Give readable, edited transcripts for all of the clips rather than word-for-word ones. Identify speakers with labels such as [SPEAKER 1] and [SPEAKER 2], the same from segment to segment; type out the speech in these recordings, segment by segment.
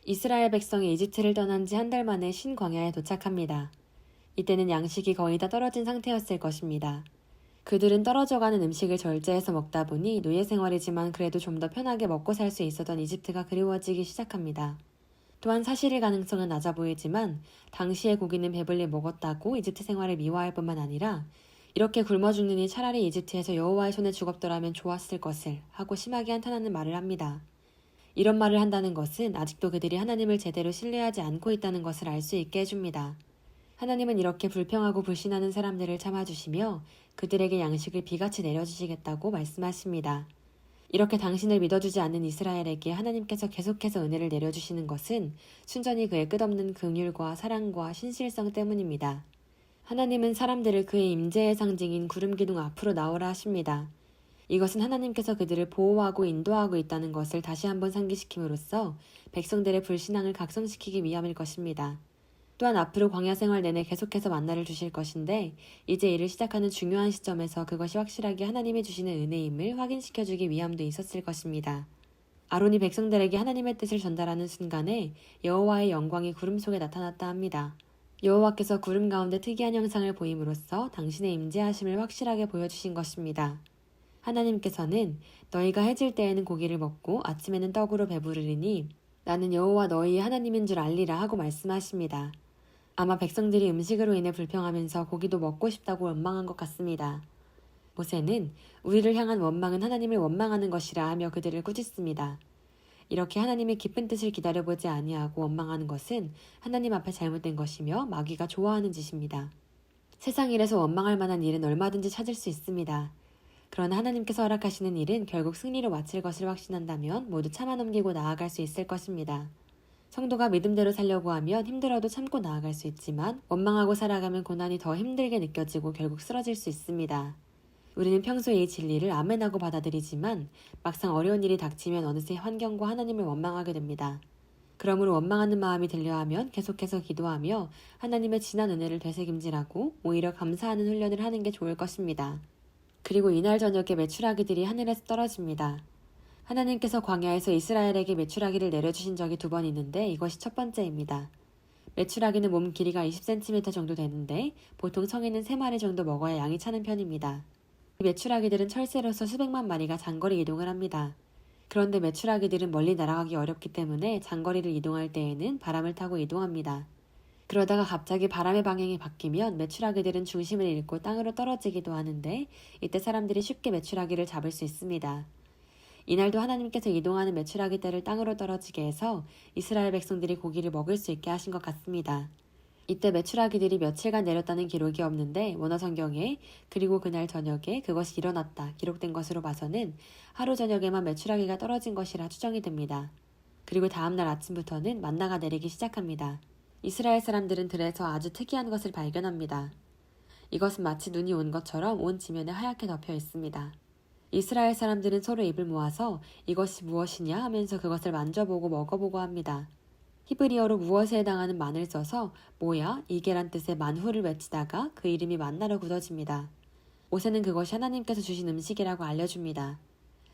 [SPEAKER 1] 이스라엘 백성이 이집트를 떠난 지 한 달 만에 신광야에 도착합니다. 이때는 양식이 거의 다 떨어진 상태였을 것입니다. 그들은 떨어져가는 음식을 절제해서 먹다 보니 노예 생활이지만 그래도 좀 더 편하게 먹고 살 수 있었던 이집트가 그리워지기 시작합니다. 또한 사실일 가능성은 낮아 보이지만 당시의 고기는 배불리 먹었다고 이집트 생활을 미워할 뿐만 아니라 이렇게 굶어 죽느니 차라리 이집트에서 여호와의 손에 죽었더라면 좋았을 것을 하고 심하게 한탄하는 말을 합니다. 이런 말을 한다는 것은 아직도 그들이 하나님을 제대로 신뢰하지 않고 있다는 것을 알 수 있게 해줍니다. 하나님은 이렇게 불평하고 불신하는 사람들을 참아주시며 그들에게 양식을 비같이 내려주시겠다고 말씀하십니다. 이렇게 당신을 믿어주지 않는 이스라엘에게 하나님께서 계속해서 은혜를 내려주시는 것은 순전히 그의 끝없는 긍휼과 사랑과 신실성 때문입니다. 하나님은 사람들을 그의 임재의 상징인 구름 기둥 앞으로 나오라 하십니다. 이것은 하나님께서 그들을 보호하고 인도하고 있다는 것을 다시 한번 상기시킴으로써 백성들의 불신앙을 각성시키기 위함일 것입니다. 또한 앞으로 광야 생활 내내 계속해서 만나를 주실 것인데 이제 일을 시작하는 중요한 시점에서 그것이 확실하게 하나님이 주시는 은혜임을 확인시켜주기 위함도 있었을 것입니다. 아론이 백성들에게 하나님의 뜻을 전달하는 순간에 여호와의 영광이 구름 속에 나타났다 합니다. 여호와께서 구름 가운데 특이한 형상을 보임으로써 당신의 임재하심을 확실하게 보여주신 것입니다. 하나님께서는 너희가 해질 때에는 고기를 먹고 아침에는 떡으로 배부르리니 나는 여호와 너희의 하나님인 줄 알리라 하고 말씀하십니다. 아마 백성들이 음식으로 인해 불평하면서 고기도 먹고 싶다고 원망한 것 같습니다. 모세는 우리를 향한 원망은 하나님을 원망하는 것이라 하며 그들을 꾸짖습니다. 이렇게 하나님의 깊은 뜻을 기다려보지 아니하고 원망하는 것은 하나님 앞에 잘못된 것이며 마귀가 좋아하는 짓입니다. 세상 일에서 원망할 만한 일은 얼마든지 찾을 수 있습니다. 그러나 하나님께서 허락하시는 일은 결국 승리로 마칠 것을 확신한다면 모두 참아 넘기고 나아갈 수 있을 것입니다. 성도가 믿음대로 살려고 하면 힘들어도 참고 나아갈 수 있지만 원망하고 살아가면 고난이 더 힘들게 느껴지고 결국 쓰러질 수 있습니다. 우리는 평소에 이 진리를 아멘하고 받아들이지만 막상 어려운 일이 닥치면 어느새 환경과 하나님을 원망하게 됩니다. 그러므로 원망하는 마음이 들려하면 계속해서 기도하며 하나님의 진한 은혜를 되새김질하고 오히려 감사하는 훈련을 하는 게 좋을 것입니다. 그리고 이날 저녁에 메추라기들이 하늘에서 떨어집니다. 하나님께서 광야에서 이스라엘에게 메추라기를 내려주신 적이 2번 있는데 이것이 첫 번째입니다. 메추라기는 몸 길이가 20cm 정도 되는데 보통 성인은 3마리 정도 먹어야 양이 차는 편입니다. 이 메추라기들은 철새로서 수백만 마리가 장거리 이동을 합니다. 그런데 메추라기들은 멀리 날아가기 어렵기 때문에 장거리를 이동할 때에는 바람을 타고 이동합니다. 그러다가 갑자기 바람의 방향이 바뀌면 메추라기들은 중심을 잃고 땅으로 떨어지기도 하는데 이때 사람들이 쉽게 메추라기를 잡을 수 있습니다. 이날도 하나님께서 이동하는 메추라기 떼를 땅으로 떨어지게 해서 이스라엘 백성들이 고기를 먹을 수 있게 하신 것 같습니다. 이때 메추라기들이 며칠간 내렸다는 기록이 없는데 원어 성경에 그리고 그날 저녁에 그것이 일어났다 기록된 것으로 봐서는 하루 저녁에만 메추라기가 떨어진 것이라 추정이 됩니다. 그리고 다음날 아침부터는 만나가 내리기 시작합니다. 이스라엘 사람들은 들에서 아주 특이한 것을 발견합니다. 이것은 마치 눈이 온 것처럼 온 지면에 하얗게 덮여 있습니다. 이스라엘 사람들은 서로 입을 모아서 이것이 무엇이냐 하면서 그것을 만져보고 먹어보고 합니다. 히브리어로 무엇에 해당하는 만을 써서 뭐야 이게란 뜻의 만후를 외치다가 그 이름이 만나로 굳어집니다. 모세는 그것이 하나님께서 주신 음식이라고 알려줍니다.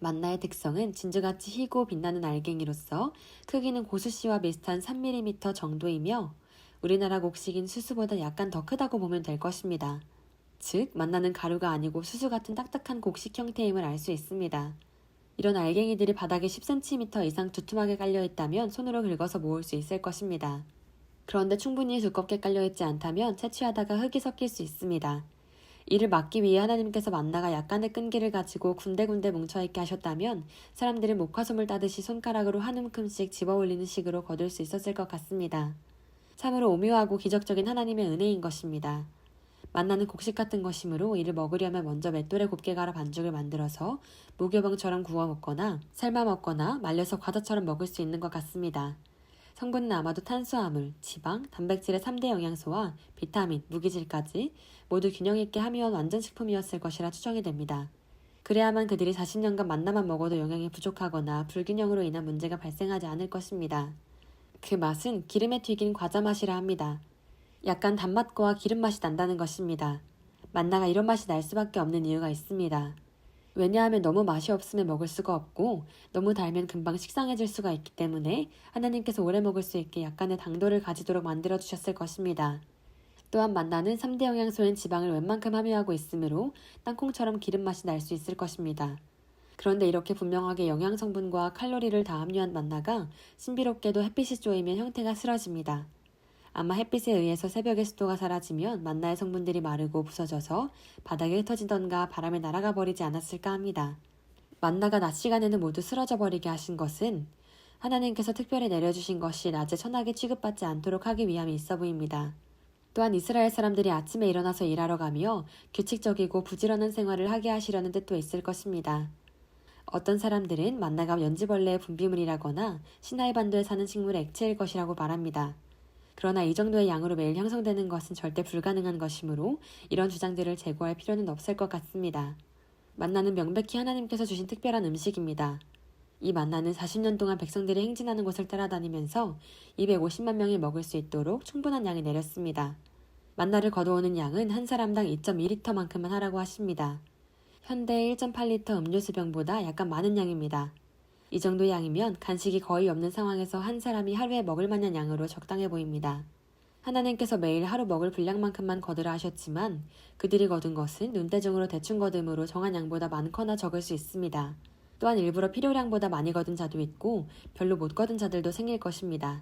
[SPEAKER 1] 만나의 특성은 진주같이 희고 빛나는 알갱이로서 크기는 고수씨와 비슷한 3mm 정도이며 우리나라 곡식인 수수보다 약간 더 크다고 보면 될 것입니다. 즉 만나는 가루가 아니고 수수 같은 딱딱한 곡식 형태임을 알 수 있습니다. 이런 알갱이들이 바닥에 10cm 이상 두툼하게 깔려있다면 손으로 긁어서 모을 수 있을 것입니다. 그런데 충분히 두껍게 깔려있지 않다면 채취하다가 흙이 섞일 수 있습니다. 이를 막기 위해 하나님께서 만나가 약간의 끈기를 가지고 군데군데 뭉쳐있게 하셨다면 사람들은 목화솜을 따듯이 손가락으로 한 움큼씩 집어올리는 식으로 거둘 수 있었을 것 같습니다. 참으로 오묘하고 기적적인 하나님의 은혜인 것입니다. 만나는 곡식 같은 것이므로 이를 먹으려면 먼저 맷돌에 곱게 갈아 반죽을 만들어서 무교병처럼 구워 먹거나 삶아 먹거나 말려서 과자처럼 먹을 수 있는 것 같습니다. 성분은 아마도 탄수화물, 지방, 단백질의 3대 영양소와 비타민, 무기질까지 모두 균형 있게 함유한 완전 식품이었을 것이라 추정이 됩니다. 그래야만 그들이 40년간 만나만 먹어도 영양이 부족하거나 불균형으로 인한 문제가 발생하지 않을 것입니다. 그 맛은 기름에 튀긴 과자 맛이라 합니다. 약간 단맛과 기름 맛이 난다는 것입니다. 만나가 이런 맛이 날 수밖에 없는 이유가 있습니다. 왜냐하면 너무 맛이 없으면 먹을 수가 없고 너무 달면 금방 식상해질 수가 있기 때문에 하나님께서 오래 먹을 수 있게 약간의 당도를 가지도록 만들어 주셨을 것입니다. 또한 만나는 3대 영양소인 지방을 웬만큼 함유하고 있으므로 땅콩처럼 기름 맛이 날 수 있을 것입니다. 그런데 이렇게 분명하게 영양 성분과 칼로리를 다 함유한 만나가 신비롭게도 햇빛이 쪼이면 형태가 쓰러집니다. 아마 햇빛에 의해서 새벽의 습도가 사라지면 만나의 성분들이 마르고 부서져서 바닥에 흩어지던가 바람에 날아가 버리지 않았을까 합니다. 만나가 낮 시간에는 모두 쓰러져 버리게 하신 것은 하나님께서 특별히 내려주신 것이 낮에 천하게 취급받지 않도록 하기 위함이 있어 보입니다. 또한 이스라엘 사람들이 아침에 일어나서 일하러 가며 규칙적이고 부지런한 생활을 하게 하시려는 뜻도 있을 것입니다. 어떤 사람들은 만나가 연지벌레의 분비물이라거나 시나이 반도에 사는 식물의 액체일 것이라고 말합니다. 그러나 이 정도의 양으로 매일 형성되는 것은 절대 불가능한 것이므로 이런 주장들을 제고할 필요는 없을 것 같습니다. 만나는 명백히 하나님께서 주신 특별한 음식입니다. 이 만나는 40년 동안 백성들이 행진하는 곳을 따라다니면서 250만 명이 먹을 수 있도록 충분한 양이 내렸습니다. 만나를 거두오는 양은 한 사람당 2.2리터만큼만 하라고 하십니다. 현대의 1.8리터 음료수병보다 약간 많은 양입니다. 이 정도 양이면 간식이 거의 없는 상황에서 한 사람이 하루에 먹을 만한 양으로 적당해 보입니다. 하나님께서 매일 하루 먹을 분량만큼만 거두라 하셨지만 그들이 거둔 것은 눈대중으로 대충 거둠으로 정한 양보다 많거나 적을 수 있습니다. 또한 일부러 필요량보다 많이 거둔 자도 있고 별로 못 거둔 자들도 생길 것입니다.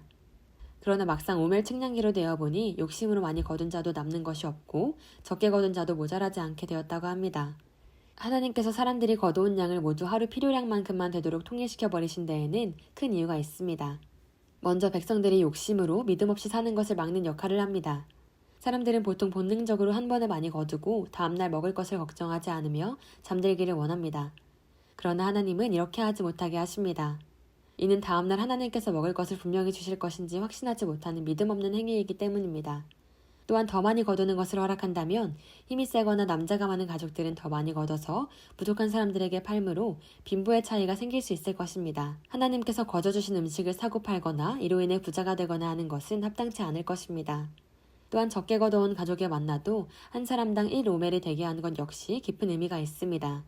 [SPEAKER 1] 그러나 막상 오멜 측량기로 되어 보니 욕심으로 많이 거둔 자도 남는 것이 없고 적게 거둔 자도 모자라지 않게 되었다고 합니다. 하나님께서 사람들이 거두온 양을 모두 하루 필요량만큼만 되도록 통일시켜 버리신 데에는 큰 이유가 있습니다. 먼저 백성들이 욕심으로 믿음 없이 사는 것을 막는 역할을 합니다. 사람들은 보통 본능적으로 한 번에 많이 거두고 다음날 먹을 것을 걱정하지 않으며 잠들기를 원합니다. 그러나 하나님은 이렇게 하지 못하게 하십니다. 이는 다음날 하나님께서 먹을 것을 분명히 주실 것인지 확신하지 못하는 믿음 없는 행위이기 때문입니다. 또한 더 많이 거두는 것을 허락한다면 힘이 세거나 남자가 많은 가족들은 더 많이 거둬서 부족한 사람들에게 팔므로 빈부의 차이가 생길 수 있을 것입니다. 하나님께서 거저주신 음식을 사고 팔거나 이로 인해 부자가 되거나 하는 것은 합당치 않을 것입니다. 또한 적게 거둬온 가족의 만나도 한 사람당 1오멜이 되게 하는 것 역시 깊은 의미가 있습니다.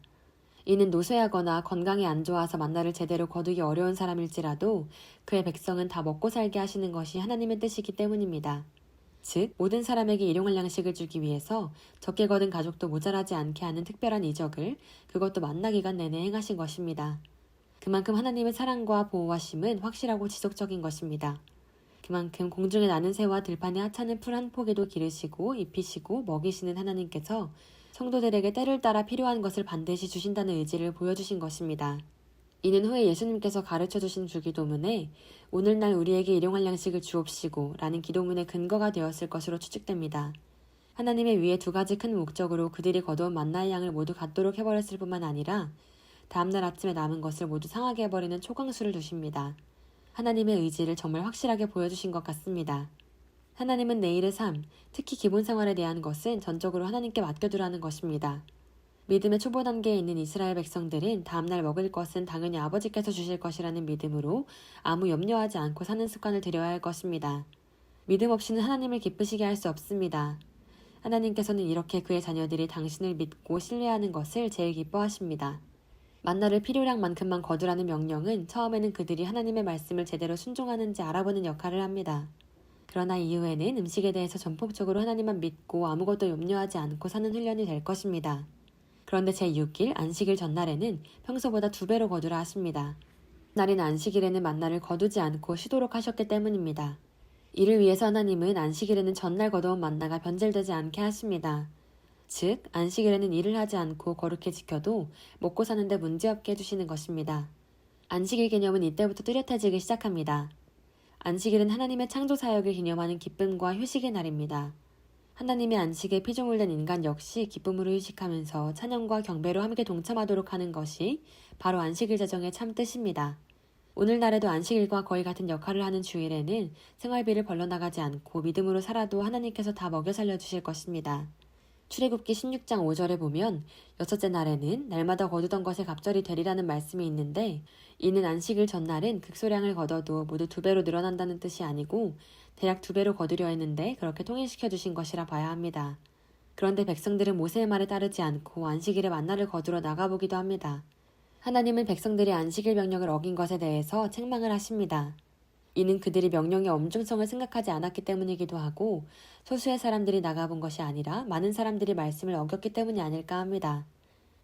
[SPEAKER 1] 이는 노쇠하거나 건강이 안 좋아서 만나를 제대로 거두기 어려운 사람일지라도 그의 백성은 다 먹고 살게 하시는 것이 하나님의 뜻이기 때문입니다. 즉 모든 사람에게 일용할 양식을 주기 위해서 적게 거둔 가족도 모자라지 않게 하는 특별한 이적을 그것도 만나 기간 내내 행하신 것입니다. 그만큼 하나님의 사랑과 보호하심은 확실하고 지속적인 것입니다. 그만큼 공중에 나는 새와 들판에 하찮은 풀 한 포기도 기르시고 입히시고 먹이시는 하나님께서 성도들에게 때를 따라 필요한 것을 반드시 주신다는 의지를 보여주신 것입니다. 이는 후에 예수님께서 가르쳐주신 주기도문에 오늘날 우리에게 일용할 양식을 주옵시고 라는 기도문의 근거가 되었을 것으로 추측됩니다. 하나님의 위에 두 가지 큰 목적으로 그들이 거두온 만나의 양을 모두 갖도록 해버렸을 뿐만 아니라 다음날 아침에 남은 것을 모두 상하게 해버리는 초강수를 두십니다. 하나님의 의지를 정말 확실하게 보여주신 것 같습니다. 하나님은 내일의 삶, 특히 기본 생활에 대한 것은 전적으로 하나님께 맡겨두라는 것입니다. 믿음의 초보 단계에 있는 이스라엘 백성들은 다음날 먹을 것은 당연히 아버지께서 주실 것이라는 믿음으로 아무 염려하지 않고 사는 습관을 들여야 할 것입니다. 믿음 없이는 하나님을 기쁘시게 할 수 없습니다. 하나님께서는 이렇게 그의 자녀들이 당신을 믿고 신뢰하는 것을 제일 기뻐하십니다. 만나를 필요량만큼만 거두라는 명령은 처음에는 그들이 하나님의 말씀을 제대로 순종하는지 알아보는 역할을 합니다. 그러나 이후에는 음식에 대해서 전폭적으로 하나님만 믿고 아무것도 염려하지 않고 사는 훈련이 될 것입니다. 그런데 제6일 안식일 전날에는 평소보다 2배로 거두라 하십니다. 날인 안식일에는 만나를 거두지 않고 쉬도록 하셨기 때문입니다. 이를 위해서 하나님은 안식일에는 전날 거두온 만나가 변질되지 않게 하십니다. 즉 안식일에는 일을 하지 않고 거룩히 지켜도 먹고 사는데 문제없게 해주시는 것입니다. 안식일 개념은 이때부터 뚜렷해지기 시작합니다. 안식일은 하나님의 창조 사역을 기념하는 기쁨과 휴식의 날입니다. 하나님의 안식에 피조물 된 인간 역시 기쁨으로 휴식하면서 찬양과 경배로 함께 동참하도록 하는 것이 바로 안식일 제정의 참 뜻입니다. 오늘날에도 안식일과 거의 같은 역할을 하는 주일에는 생활비를 벌러나가지 않고 믿음으로 살아도 하나님께서 다 먹여 살려주실 것입니다. 출애굽기 16장 5절에 보면 여섯째 날에는 날마다 거두던 것에 갑절이 되리라는 말씀이 있는데 이는 안식일 전날은 극소량을 거둬도 모두 2배로 늘어난다는 뜻이 아니고 대략 2배로 거두려 했는데 그렇게 통일시켜 주신 것이라 봐야 합니다. 그런데 백성들은 모세의 말에 따르지 않고 안식일에 만나를 거두러 나가보기도 합니다. 하나님은 백성들이 안식일 명령을 어긴 것에 대해서 책망을 하십니다. 이는 그들이 명령의 엄중성을 생각하지 않았기 때문이기도 하고 소수의 사람들이 나가본 것이 아니라 많은 사람들이 말씀을 어겼기 때문이 아닐까 합니다.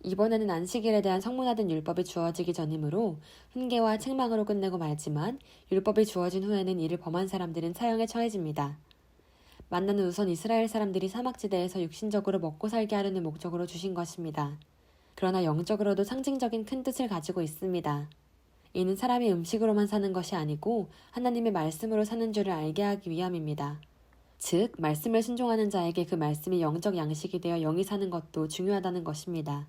[SPEAKER 1] 이번에는 안식일에 대한 성문화된 율법이 주어지기 전이므로 훈계와 책망으로 끝내고 말지만 율법이 주어진 후에는 이를 범한 사람들은 사형에 처해집니다. 만나는 우선 이스라엘 사람들이 사막지대에서 육신적으로 먹고 살게 하려는 목적으로 주신 것입니다. 그러나 영적으로도 상징적인 큰 뜻을 가지고 있습니다. 이는 사람이 음식으로만 사는 것이 아니고 하나님의 말씀으로 사는 줄을 알게 하기 위함입니다. 즉, 말씀을 순종하는 자에게 그 말씀이 영적 양식이 되어 영이 사는 것도 중요하다는 것입니다.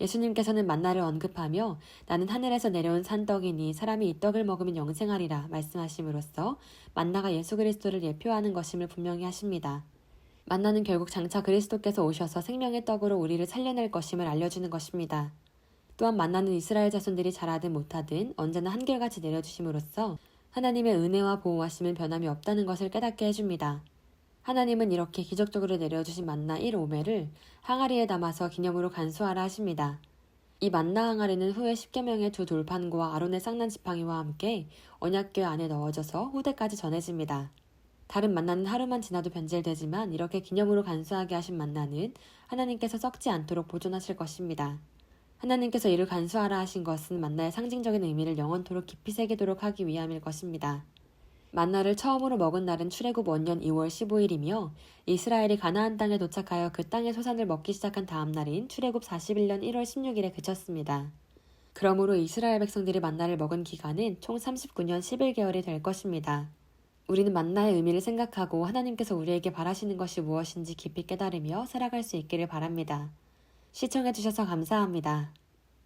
[SPEAKER 1] 예수님께서는 만나를 언급하며 나는 하늘에서 내려온 산떡이니 사람이 이 떡을 먹으면 영생하리라 말씀하심으로써 만나가 예수 그리스도를 예표하는 것임을 분명히 하십니다. 만나는 결국 장차 그리스도께서 오셔서 생명의 떡으로 우리를 살려낼 것임을 알려주는 것입니다. 또한 만나는 이스라엘 자손들이 잘하든 못하든 언제나 한결같이 내려주심으로써 하나님의 은혜와 보호하심은 변함이 없다는 것을 깨닫게 해줍니다. 하나님은 이렇게 기적적으로 내려주신 만나 1오멜을 항아리에 담아서 기념으로 간수하라 하십니다. 이 만나 항아리는 후에 10계명의 두 돌판과 아론의 쌍난 지팡이와 함께 언약궤 안에 넣어져서 후대까지 전해집니다. 다른 만나는 하루만 지나도 변질되지만 이렇게 기념으로 간수하게 하신 만나는 하나님께서 썩지 않도록 보존하실 것입니다. 하나님께서 이를 간수하라 하신 것은 만나의 상징적인 의미를 영원토록 깊이 새기도록 하기 위함일 것입니다. 만나를 처음으로 먹은 날은 출애굽 원년 2월 15일이며 이스라엘이 가나안 땅에 도착하여 그 땅의 소산을 먹기 시작한 다음 날인 출애굽 41년 1월 16일에 그쳤습니다. 그러므로 이스라엘 백성들이 만나를 먹은 기간은 총 39년 11개월이 될 것입니다. 우리는 만나의 의미를 생각하고 하나님께서 우리에게 바라시는 것이 무엇인지 깊이 깨달으며 살아갈 수 있기를 바랍니다. 시청해주셔서 감사합니다.